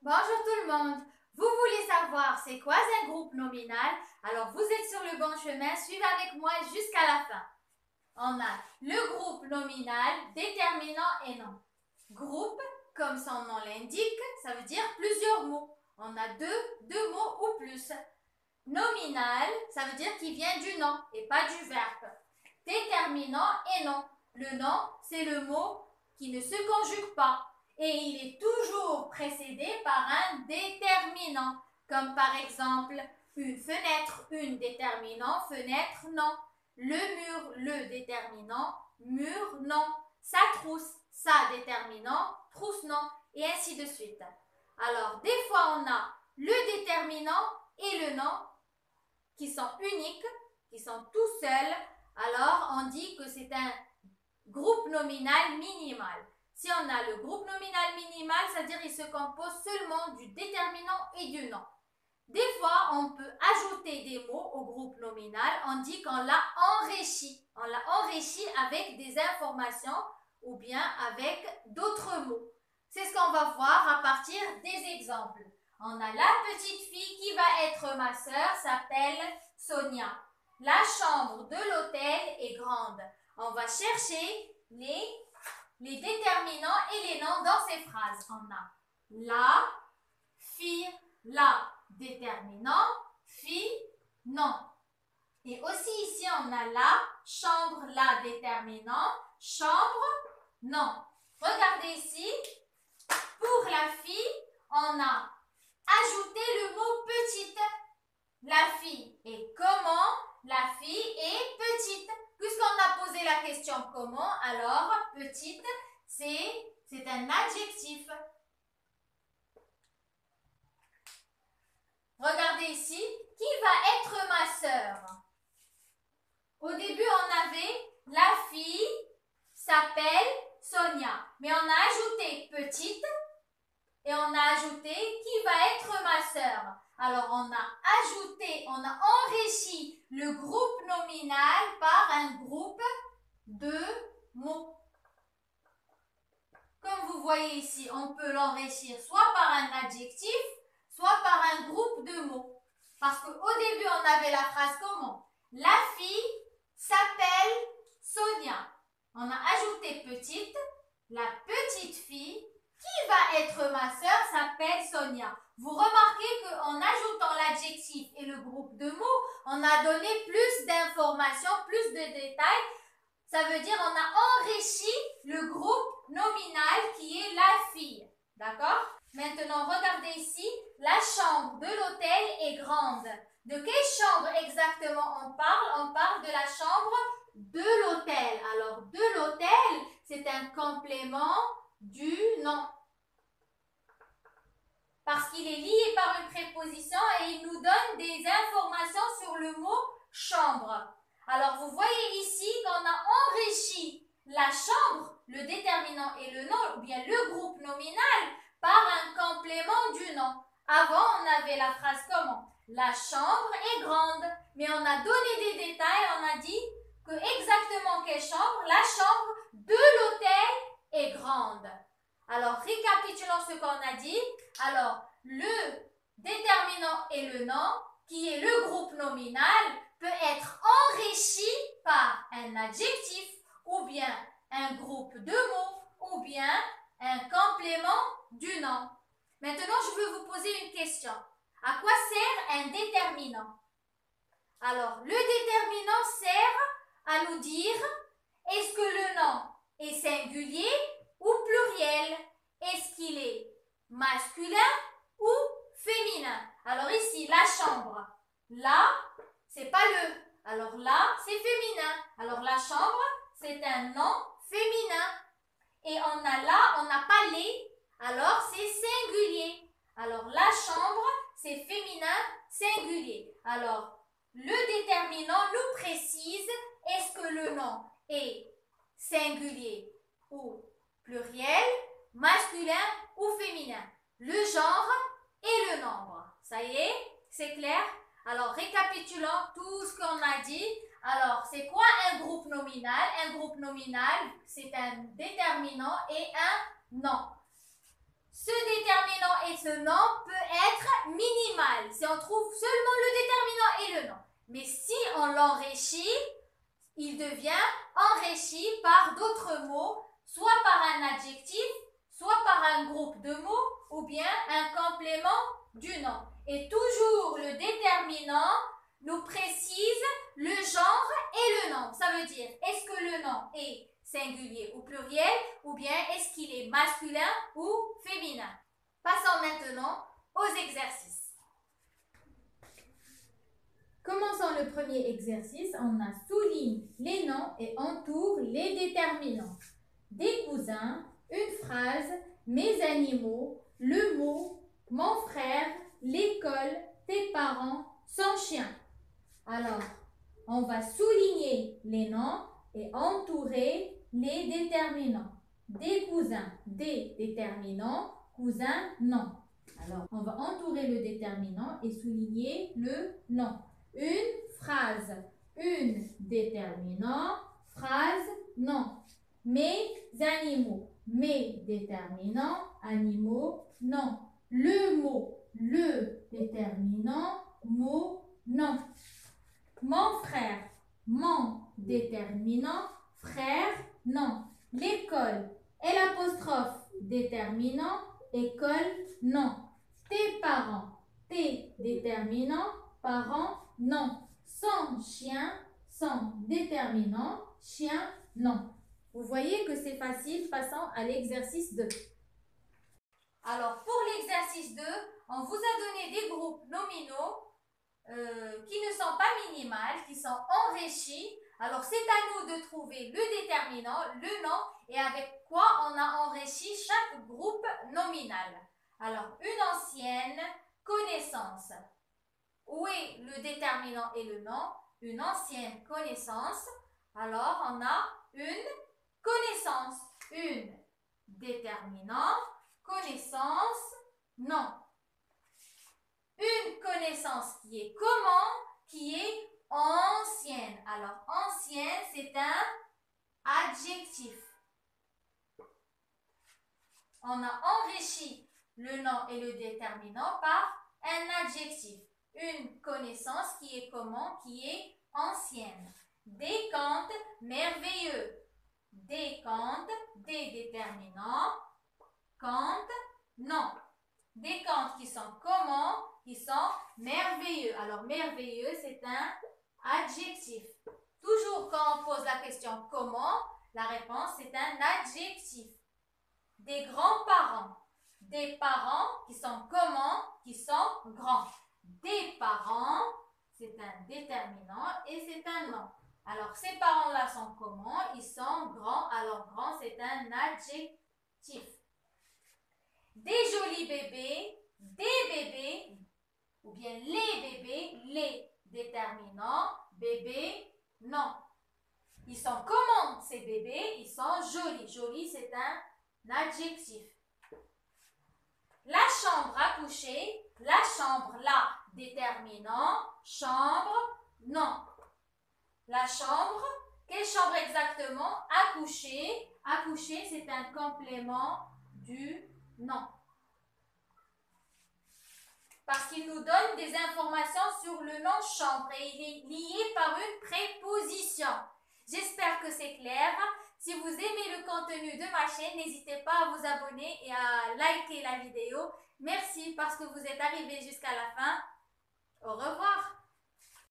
Bonjour tout le monde. Vous voulez savoir c'est quoi un groupe nominal? Alors vous êtes sur le bon chemin, suivez avec moi jusqu'à la fin. On a le groupe nominal, déterminant et nom. Groupe, comme son nom l'indique, ça veut dire plusieurs mots. On a deux mots ou plus. Nominal, ça veut dire qu'il vient du nom et pas du verbe. Déterminant et nom. Le nom, c'est le mot qui ne se conjugue pas. Et il est toujours précédé par un déterminant, comme par exemple une fenêtre, une déterminant, fenêtre, non. Le mur, le déterminant, mur, non. Sa trousse, sa déterminant, trousse, non. Et ainsi de suite. Alors, des fois, on a le déterminant et le nom qui sont uniques, qui sont tout seuls. Alors, on dit que c'est un groupe nominal minimal. Si on a le groupe nominal minimal, c'est-à-dire qu'il se compose seulement du déterminant et du nom. Des fois, on peut ajouter des mots au groupe nominal. On dit qu'on l'a enrichi. On l'a enrichi avec des informations ou bien avec d'autres mots. C'est ce qu'on va voir à partir des exemples. On a la petite fille qui va être ma sœur, s'appelle Sonia. La chambre de l'hôtel est grande. On va chercher les déterminants et les noms dans ces phrases. On a la fille, la déterminant, fille, non. Et aussi ici, on a la chambre, la déterminant, chambre, non. Regardez ici, pour la fille, on a ajouté le mot petite. La fille est comment? La fille est petite. Puisqu'on a posé la question comment, alors petite, c'est un adjectif. Regardez ici, qui va être ma sœur? Au début, on avait la fille s'appelle Sonia, mais on a ajouté petite et on a ajouté qui va être ma sœur. Alors, on a ajouté, on a enrichi le groupe nominal par un groupe de mots. Comme vous voyez ici, on peut l'enrichir soit par un adjectif, soit par un groupe de mots. Parce qu'au début, on avait la phrase comment? La fille s'appelle Sonia. On a ajouté petite, la petite fille qui va être ma sœur s'appelle Sonia. Vous remarquez qu'en ajoutant l'adjectif et le groupe de mots, on a donné plus d'informations, plus de détails. Ça veut dire qu'on a enrichi le groupe nominal qui est la fille. D'accord? Maintenant, regardez ici, la chambre de l'hôtel est grande. De quelle chambre exactement on parle? On parle de la chambre de l'hôtel. Alors, de l'hôtel, c'est un complément du nom. Parce qu'il est lié par une préposition et il nous donne des informations sur le mot chambre. Alors, vous voyez ici qu'on a enrichi la chambre, le déterminant et le nom, ou bien le groupe nominal, par un complément du nom. Avant, on avait la phrase comment? La chambre est grande. Mais on a donné des détails, on a dit que exactement quelle chambre? La chambre de l'hôtel est grande. Alors, récapitulons ce qu'on a dit. Alors, le déterminant et le nom, qui est le groupe nominal, peut être enrichi par un adjectif ou bien un groupe de mots ou bien un complément du nom. Maintenant, je veux vous poser une question. À quoi sert un déterminant? Alors, le déterminant sert à nous dire est-ce que le nom est singulier ou pluriel? Est-ce qu'il est masculin ou féminin? Alors ici, la chambre. Là, c'est pas le. Alors là, c'est féminin. Alors la chambre, c'est un nom féminin. Et on a là, on n'a pas les. Alors c'est singulier. Alors la chambre, c'est féminin singulier. Alors, le déterminant nous précise est-ce que le nom est singulier ou pluriel, masculin ou féminin. Le genre et le nombre. Ça y est? C'est clair? Alors, récapitulons tout ce qu'on a dit. Alors, c'est quoi un groupe nominal? Un groupe nominal, c'est un déterminant et un nom. ce déterminant et ce nom peut être minimal si on trouve seulement le déterminant et le nom. Mais si on l'enrichit, il devient enrichi par d'autres mots, soit par un adjectif, soit par un groupe de mots ou bien un complément du nom. Et toujours le déterminant nous précise le genre et le nom. Ça veut dire, est-ce que le nom est singulier ou pluriel ou bien est-ce qu'il est masculin ou féminin? Passons maintenant aux exercices. Commençons le premier exercice. On a souligne les noms et entoure les déterminants. Des cousins, une phrase, mes animaux, le mot, mon frère, l'école, tes parents, son chien. Alors, on va souligner les noms et entourer les déterminants. Des cousins, des déterminants, cousins, non. Alors, on va entourer le déterminant et souligner le nom. Une phrase, une déterminant, phrase, non. Mes animaux, mes déterminants, animaux, non. Le mot, le déterminant, mot, non. Mon frère, mon déterminant, frère, non. L'école, l'apostrophe déterminant, école, non. Tes parents, tes déterminants, parents, non. Son chien, son déterminant, chien, non. Vous voyez que c'est facile, passons à l'exercice 2. Alors, pour l'exercice 2, on vous a donné des groupes nominaux qui ne sont pas minimales, qui sont enrichis. Alors, c'est à nous de trouver le déterminant, le nom et avec quoi on a enrichi chaque groupe nominal. Alors, une ancienne connaissance. Où est le déterminant et le nom? Une ancienne connaissance. Alors, on a une connaissance. Une déterminant, connaissance, nom. Une connaissance qui est comment? Qui est ancienne. Alors, ancienne, c'est un adjectif. On a enrichi le nom et le déterminant par un adjectif. Une connaissance qui est comment? Qui est ancienne. Des contes merveilleux. Des contes, des déterminants, contes, non. Des contes qui sont comment? Qui sont merveilleux. Alors, merveilleux, c'est un adjectif. Toujours quand on pose la question comment, la réponse, c'est un adjectif. Des grands-parents. Des parents qui sont comment? Qui sont grands. Des parents, c'est un déterminant et c'est un nom. Alors, ces parents-là sont comment? Ils sont grands. Alors, grand, c'est un adjectif. Des jolis bébés, des bébés, ou bien les bébés, les déterminants, bébés, non. Ils sont comment ces bébés? Ils sont jolis. Joli, c'est un adjectif. La chambre à coucher, la chambre, là, déterminant, chambre, non. La chambre, quelle chambre exactement? À coucher. À coucher, c'est un complément du nom. Parce qu'il nous donne des informations sur le nom chambre et il est lié par une préposition. J'espère que c'est clair. Si vous aimez le contenu de ma chaîne, n'hésitez pas à vous abonner et à liker la vidéo. Merci parce que vous êtes arrivés jusqu'à la fin.